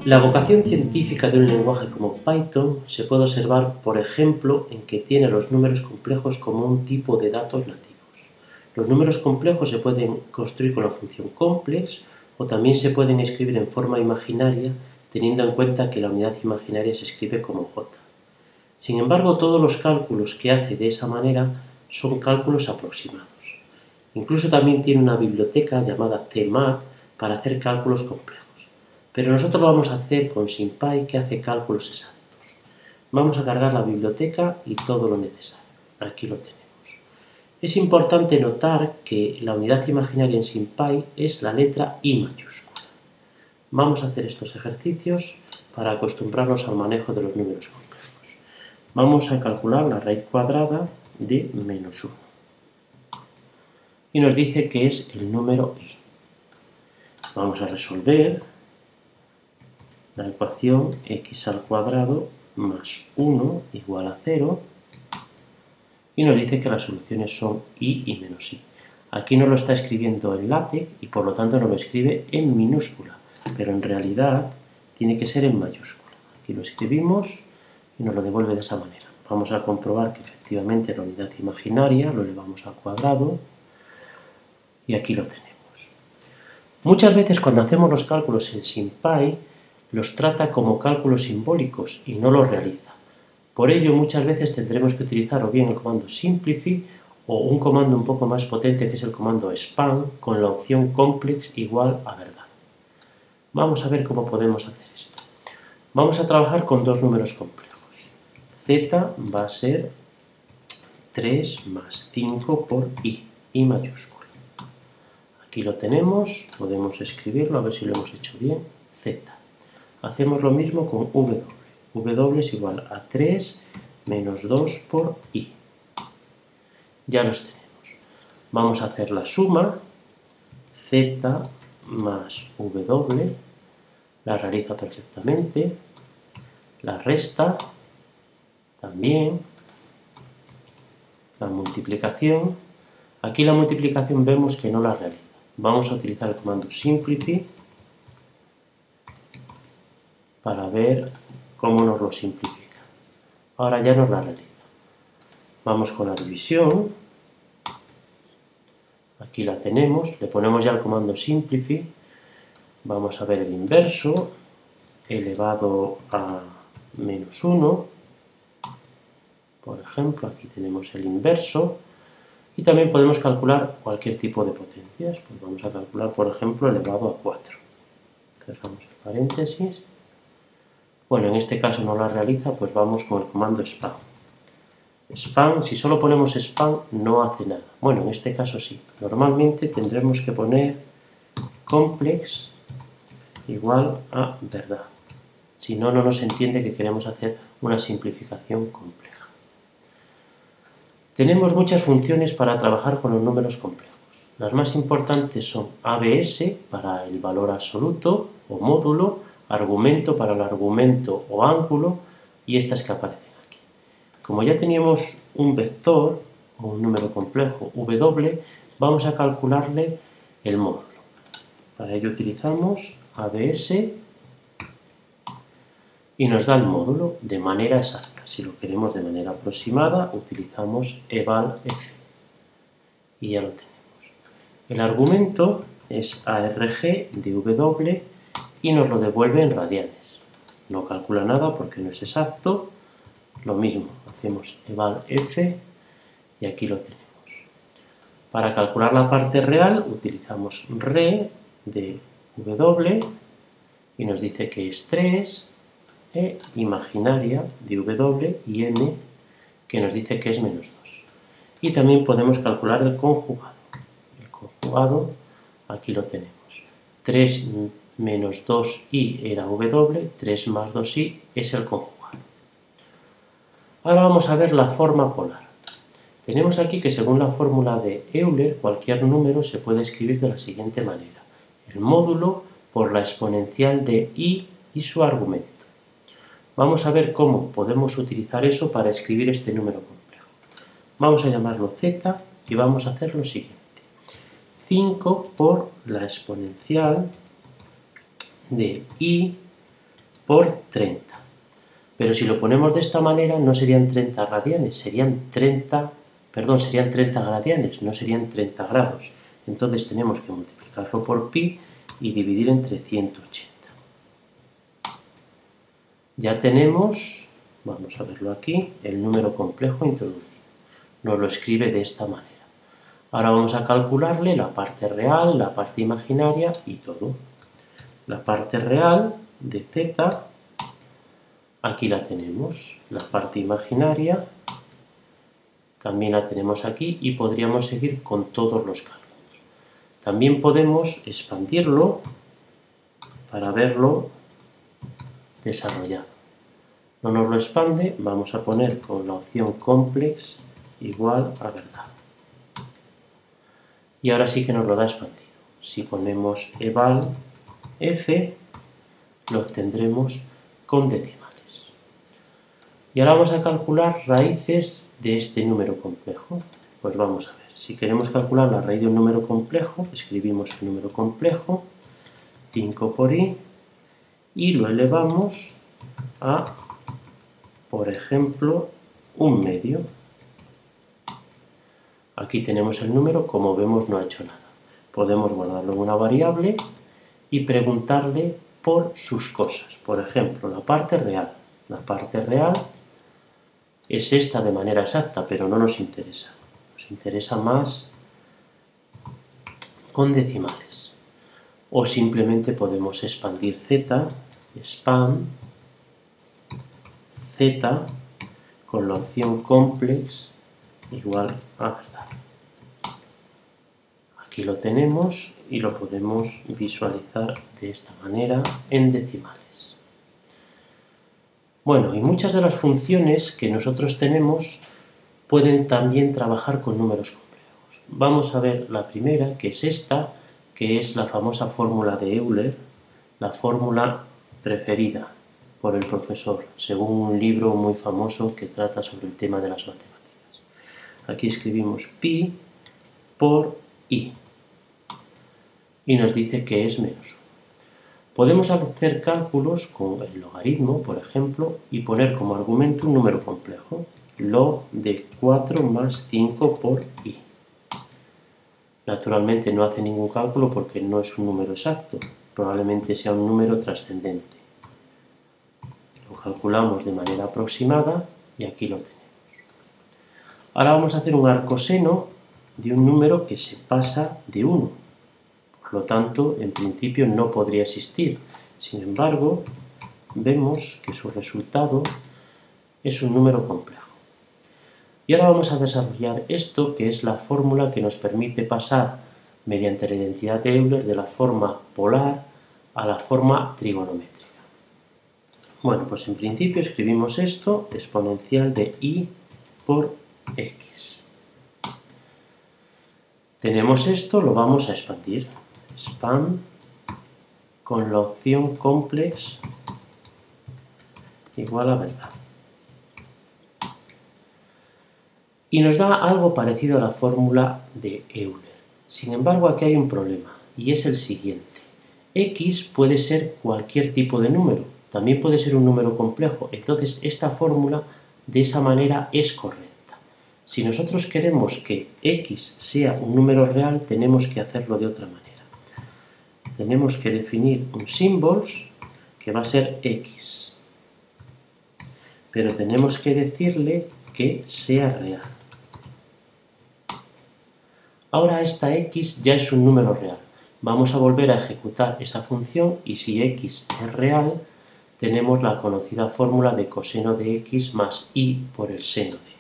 La vocación científica de un lenguaje como Python se puede observar, por ejemplo, en que tiene los números complejos como un tipo de datos nativos. Los números complejos se pueden construir con la función complex o también se pueden escribir en forma imaginaria, teniendo en cuenta que la unidad imaginaria se escribe como j. Sin embargo, todos los cálculos que hace de esa manera son cálculos aproximados. Incluso también tiene una biblioteca llamada CMAT para hacer cálculos complejos. Pero nosotros lo vamos a hacer con SymPy, que hace cálculos exactos. Vamos a cargar la biblioteca y todo lo necesario. Aquí lo tenemos. Es importante notar que la unidad imaginaria en SymPy es la letra I mayúscula. Vamos a hacer estos ejercicios para acostumbrarnos al manejo de los números complejos. Vamos a calcular la raíz cuadrada de menos 1. Y nos dice que es el número I. Vamos a resolver la ecuación x al cuadrado más 1 igual a 0 y nos dice que las soluciones son i y menos i. Aquí no lo está escribiendo en LaTeX y por lo tanto no lo escribe en minúscula, pero en realidad tiene que ser en mayúscula. Aquí lo escribimos y nos lo devuelve de esa manera. Vamos a comprobar que efectivamente la unidad imaginaria lo elevamos al cuadrado y aquí lo tenemos. Muchas veces cuando hacemos los cálculos en SymPy los trata como cálculos simbólicos y no los realiza. Por ello, muchas veces tendremos que utilizar o bien el comando simplify o un comando un poco más potente que es el comando expand con la opción complex igual a verdad. Vamos a ver cómo podemos hacer esto. Vamos a trabajar con dos números complejos. Z va a ser 3 más 5 por I mayúscula. Aquí lo tenemos, podemos escribirlo, a ver si lo hemos hecho bien, Z. Hacemos lo mismo con W. W es igual a 3 menos 2 por I. Ya los tenemos. Vamos a hacer la suma. Z más W la realiza perfectamente. La resta también. La multiplicación. Aquí la multiplicación vemos que no la realiza. Vamos a utilizar el comando simplify para ver cómo nos lo simplifica. Ahora ya nos la realiza. Vamos con la división. Aquí la tenemos. Le ponemos ya el comando simplify. Vamos a ver el inverso elevado a menos 1. Por ejemplo, aquí tenemos el inverso. Y también podemos calcular cualquier tipo de potencias. Pues vamos a calcular, por ejemplo, elevado a 4. Cerramos el paréntesis. Bueno, en este caso no la realiza, pues vamos con el comando expand. Expand, si solo ponemos expand, no hace nada. Bueno, en este caso sí. Normalmente tendremos que poner complex igual a verdad. Si no, no nos entiende que queremos hacer una simplificación compleja. Tenemos muchas funciones para trabajar con los números complejos. Las más importantes son ABS para el valor absoluto o módulo, argumento para el argumento o ángulo y estas que aparecen aquí. Como ya teníamos un vector o un número complejo W, vamos a calcularle el módulo. Para ello utilizamos ABS y nos da el módulo de manera exacta. Si lo queremos de manera aproximada, utilizamos eval_f y ya lo tenemos. El argumento es arg de W y nos lo devuelve en radianes. No calcula nada porque no es exacto. Lo mismo, hacemos eval_f y aquí lo tenemos. Para calcular la parte real utilizamos re de W y nos dice que es 3 e imaginaria de W y n que nos dice que es menos 2. Y también podemos calcular el conjugado. El conjugado, aquí lo tenemos. 3 menos 2i era W, 3 más 2i es el conjugado. Ahora vamos a ver la forma polar. Tenemos aquí que según la fórmula de Euler, cualquier número se puede escribir de la siguiente manera. El módulo por la exponencial de i y su argumento. Vamos a ver cómo podemos utilizar eso para escribir este número complejo. Vamos a llamarlo z y vamos a hacer lo siguiente. 5 por la exponencial de i por 30. Pero si lo ponemos de esta manera no serían 30 radianes, serían 30 gradianes, no serían 30 grados. Entonces tenemos que multiplicarlo por pi y dividir entre 180. Ya tenemos, vamos a verlo aquí, el número complejo introducido. Nos lo escribe de esta manera. Ahora vamos a calcularle la parte real, la parte imaginaria y todo. La parte real de θ, aquí la tenemos. La parte imaginaria también la tenemos aquí y podríamos seguir con todos los cálculos. También podemos expandirlo para verlo desarrollado. No nos lo expande, vamos a poner con la opción complex igual a verdad. Y ahora sí que nos lo da expandido. Si ponemos eval f, lo obtendremos con decimales. Y ahora vamos a calcular raíces de este número complejo. Pues vamos a ver. Si queremos calcular la raíz de un número complejo, escribimos el número complejo, 5 por i, y lo elevamos a, por ejemplo, 1/2. Aquí tenemos el número, como vemos no ha hecho nada. Podemos guardarlo en una variable y preguntarle por sus cosas. Por ejemplo, la parte real. La parte real es esta de manera exacta, pero no nos interesa. Nos interesa más con decimales. O simplemente podemos expandir z, expand z con la opción complex igual a verdad. Aquí lo tenemos y lo podemos visualizar de esta manera en decimales. Bueno, y muchas de las funciones que nosotros tenemos pueden también trabajar con números complejos. Vamos a ver la primera, que es esta, que es la famosa fórmula de Euler, la fórmula preferida por el profesor, según un libro muy famoso que trata sobre el tema de las matemáticas. Aquí escribimos pi por i y nos dice que es menos 1. Podemos hacer cálculos con el logaritmo, por ejemplo, y poner como argumento un número complejo, log de 4 más 5 por i. Naturalmente no hace ningún cálculo porque no es un número exacto, probablemente sea un número trascendente. Lo calculamos de manera aproximada y aquí lo tenemos. Ahora vamos a hacer un arcoseno de un número que se pasa de 1. Por lo tanto, en principio no podría existir. Sin embargo, vemos que su resultado es un número complejo. Y ahora vamos a desarrollar esto, que es la fórmula que nos permite pasar, mediante la identidad de Euler, de la forma polar a la forma trigonométrica. Bueno, pues en principio escribimos esto, exponencial de i por x. Tenemos esto, lo vamos a expandir. Expand con la opción complex igual a verdad. Y nos da algo parecido a la fórmula de Euler. Sin embargo, aquí hay un problema, y es el siguiente. X puede ser cualquier tipo de número, también puede ser un número complejo, entonces esta fórmula de esa manera es correcta. Si nosotros queremos que x sea un número real, tenemos que hacerlo de otra manera. Tenemos que definir un symbols que va a ser x, pero tenemos que decirle que sea real. Ahora esta x ya es un número real. Vamos a volver a ejecutar esa función y si x es real, tenemos la conocida fórmula de coseno de x más i por el seno de